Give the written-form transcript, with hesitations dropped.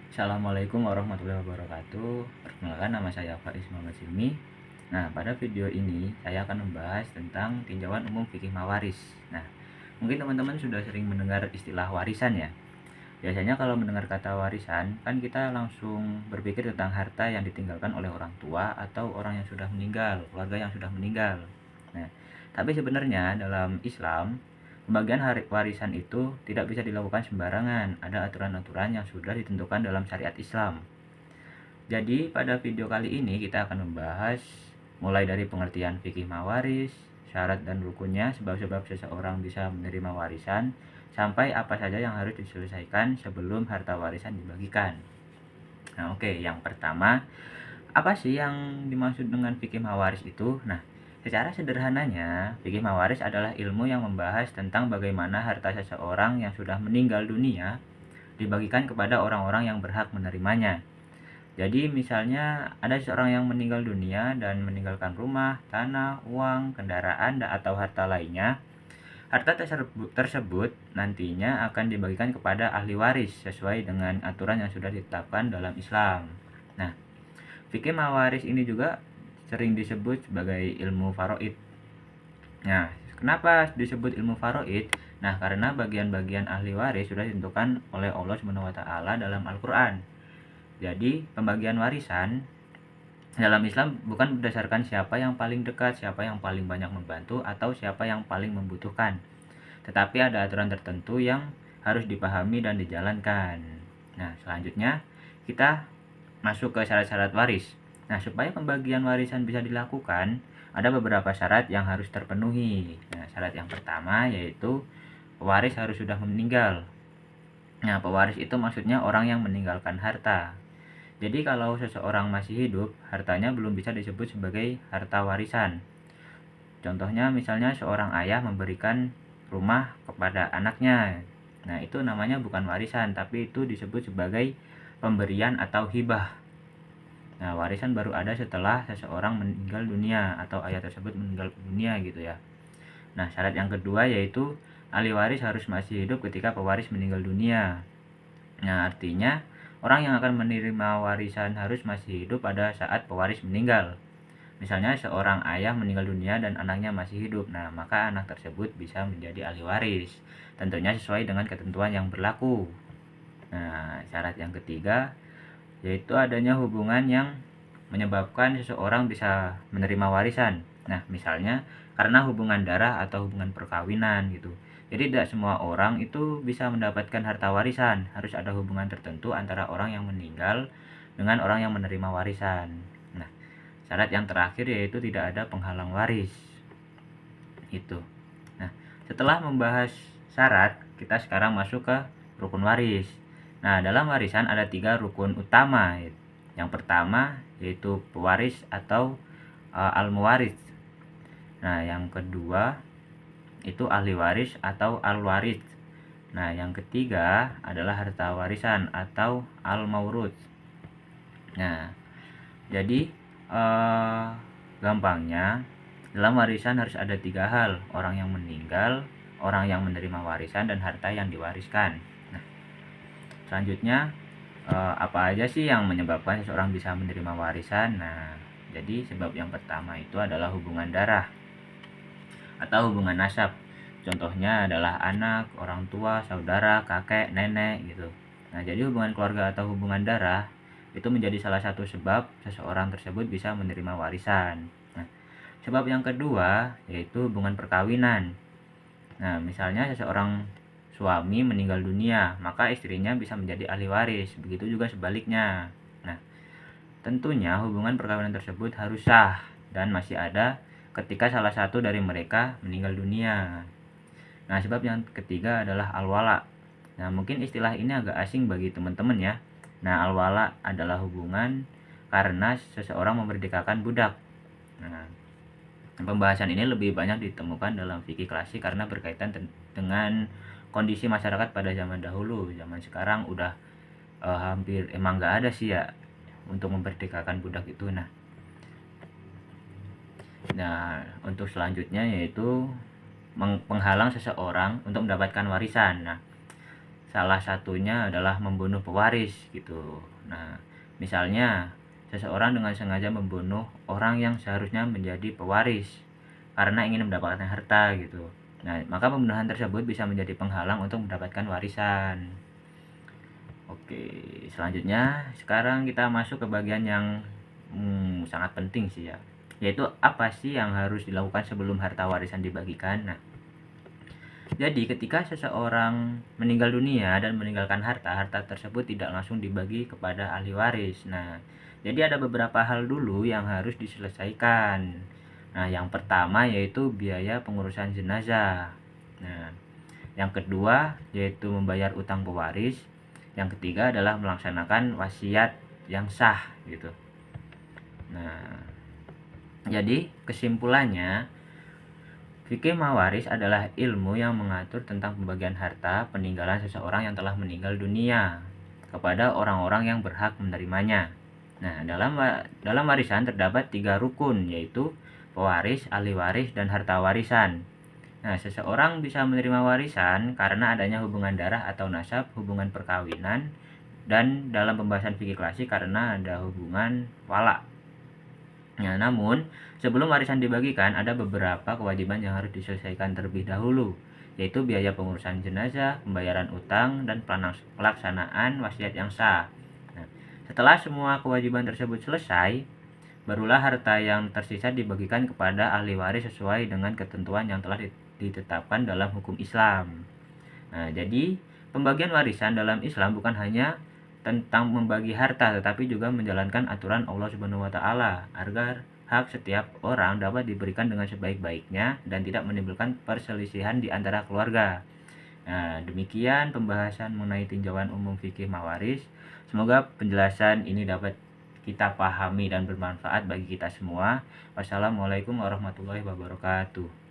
Assalamualaikum warahmatullahi wabarakatuh. Perkenalkan, nama saya Faiz Muhammad Silmi. Nah, pada video ini saya akan membahas tentang tinjauan umum fikih mawaris. Nah, mungkin teman-teman sudah sering mendengar istilah warisan ya. Biasanya kalau mendengar kata warisan, kan kita langsung berpikir tentang harta yang ditinggalkan oleh orang tua atau orang yang sudah meninggal, keluarga yang sudah meninggal. Nah, tapi sebenarnya dalam Islam, pembagian warisan itu tidak bisa dilakukan sembarangan. Ada aturan-aturan yang sudah ditentukan dalam syariat Islam. Jadi pada video kali ini kita akan membahas mulai dari pengertian fikih mawaris, syarat dan rukunnya, sebab-sebab seseorang bisa menerima warisan, sampai apa saja yang harus diselesaikan sebelum harta warisan dibagikan. Nah, oke, yang pertama, apa sih yang dimaksud dengan fikih mawaris itu? Nah, secara sederhananya, fikih mawaris adalah ilmu yang membahas tentang bagaimana harta seseorang yang sudah meninggal dunia dibagikan kepada orang-orang yang berhak menerimanya. Jadi misalnya ada seseorang yang meninggal dunia dan meninggalkan rumah, tanah, uang, kendaraan, atau harta lainnya. Harta tersebut nantinya akan dibagikan kepada ahli waris sesuai dengan aturan yang sudah ditetapkan dalam Islam. Nah, fikih mawaris ini juga sering disebut sebagai ilmu faraid. Nah, kenapa disebut ilmu faraid? Nah, karena bagian-bagian ahli waris sudah ditentukan oleh Allah SWT dalam Al-Quran. Jadi, pembagian warisan dalam Islam bukan berdasarkan siapa yang paling dekat, siapa yang paling banyak membantu, atau siapa yang paling membutuhkan. Tetapi ada aturan tertentu yang harus dipahami dan dijalankan. Nah, selanjutnya kita masuk ke syarat-syarat waris. Nah, supaya pembagian warisan bisa dilakukan, ada beberapa syarat yang harus terpenuhi. Nah, syarat yang pertama yaitu pewaris harus sudah meninggal. Nah, pewaris itu maksudnya orang yang meninggalkan harta. Jadi kalau seseorang masih hidup, hartanya belum bisa disebut sebagai harta warisan. Contohnya misalnya seorang ayah memberikan rumah kepada anaknya. Nah, itu namanya bukan warisan, tapi itu disebut sebagai pemberian atau hibah. Nah, warisan baru ada setelah seseorang meninggal dunia atau ayah tersebut meninggal dunia gitu ya. Nah, syarat yang kedua yaitu ahli waris harus masih hidup ketika pewaris meninggal dunia. Nah, artinya orang yang akan menerima warisan harus masih hidup pada saat pewaris meninggal. Misalnya seorang ayah meninggal dunia dan anaknya masih hidup. Nah, maka anak tersebut bisa menjadi ahli waris. Tentunya sesuai dengan ketentuan yang berlaku. Nah, syarat yang ketiga yaitu adanya hubungan yang menyebabkan seseorang bisa menerima warisan. Nah, misalnya karena hubungan darah atau hubungan perkawinan gitu. Jadi tidak semua orang itu bisa mendapatkan harta warisan. Harus ada hubungan tertentu antara orang yang meninggal dengan orang yang menerima warisan. Nah, syarat yang terakhir yaitu tidak ada penghalang waris. Itu. Nah, setelah membahas syarat, kita sekarang masuk ke rukun waris. Nah, dalam warisan ada 3 rukun utama. Yang pertama yaitu pewaris atau al-muwaris. Nah, yang kedua itu ahli waris atau al-waris. Nah, yang ketiga adalah harta warisan atau al-maurud. Nah, jadi gampangnya dalam warisan harus ada 3 hal: orang yang meninggal, orang yang menerima warisan, dan harta yang diwariskan. Nah, selanjutnya apa aja sih yang menyebabkan seseorang bisa menerima warisan? Nah, jadi sebab yang pertama itu adalah hubungan darah atau hubungan nasab. Contohnya adalah anak, orang tua, saudara, kakek, nenek gitu. Nah, jadi hubungan keluarga atau hubungan darah itu menjadi salah satu sebab seseorang tersebut bisa menerima warisan. Nah, sebab yang kedua yaitu hubungan perkawinan. Nah, misalnya seseorang suami meninggal dunia, maka istrinya bisa menjadi ahli waris. Begitu juga sebaliknya. Nah, tentunya hubungan perkawinan tersebut harus sah dan masih ada ketika salah satu dari mereka meninggal dunia. Nah, sebab yang ketiga adalah al-wala. Nah, mungkin istilah ini agak asing bagi teman-teman ya. Nah, al-wala adalah hubungan karena seseorang memerdekakan budak. Nah, pembahasan ini lebih banyak ditemukan dalam fikih klasik karena berkaitan dengan kondisi masyarakat pada zaman dahulu. Zaman sekarang udah hampir emang nggak ada sih ya untuk memerdekakan budak itu. Nah, untuk selanjutnya yaitu penghalang seseorang untuk mendapatkan warisan. Nah, salah satunya adalah membunuh pewaris gitu. Nah, misalnya seseorang dengan sengaja membunuh orang yang seharusnya menjadi pewaris karena ingin mendapatkan harta gitu. Nah, maka pembunuhan tersebut bisa menjadi penghalang untuk mendapatkan warisan. Oke, selanjutnya sekarang kita masuk ke bagian yang sangat penting sih ya, yaitu apa sih yang harus dilakukan sebelum harta warisan dibagikan. Nah, jadi ketika seseorang meninggal dunia dan meninggalkan harta, harta tersebut tidak langsung dibagi kepada ahli waris. Nah, jadi ada beberapa hal dulu yang harus diselesaikan. Nah, yang pertama yaitu biaya pengurusan jenazah. Nah, yang kedua yaitu membayar utang pewaris. Yang ketiga adalah melaksanakan wasiat yang sah gitu. Nah, jadi kesimpulannya, fikih mawaris adalah ilmu yang mengatur tentang pembagian harta peninggalan seseorang yang telah meninggal dunia kepada orang-orang yang berhak menerimanya. Nah, dalam warisan terdapat 3 rukun, yaitu pewaris, ahli waris, dan harta warisan. Nah, seseorang bisa menerima warisan karena adanya hubungan darah atau nasab, hubungan perkawinan, dan dalam pembahasan fikih klasik karena ada hubungan wala. Nah, namun sebelum warisan dibagikan ada beberapa kewajiban yang harus diselesaikan terlebih dahulu, yaitu biaya pengurusan jenazah, pembayaran utang, dan pelaksanaan wasiat yang sah. Nah, setelah semua kewajiban tersebut selesai, barulah harta yang tersisa dibagikan kepada ahli waris sesuai dengan ketentuan yang telah ditetapkan dalam hukum Islam. Nah, jadi pembagian warisan dalam Islam bukan hanya tentang membagi harta, tetapi juga menjalankan aturan Allah Subhanahu wa taala agar hak setiap orang dapat diberikan dengan sebaik-baiknya dan tidak menimbulkan perselisihan di antara keluarga. Nah, demikian pembahasan mengenai tinjauan umum fikih mawaris. Semoga penjelasan ini dapat kita pahami dan bermanfaat bagi kita semua. Wassalamualaikum warahmatullahi wabarakatuh.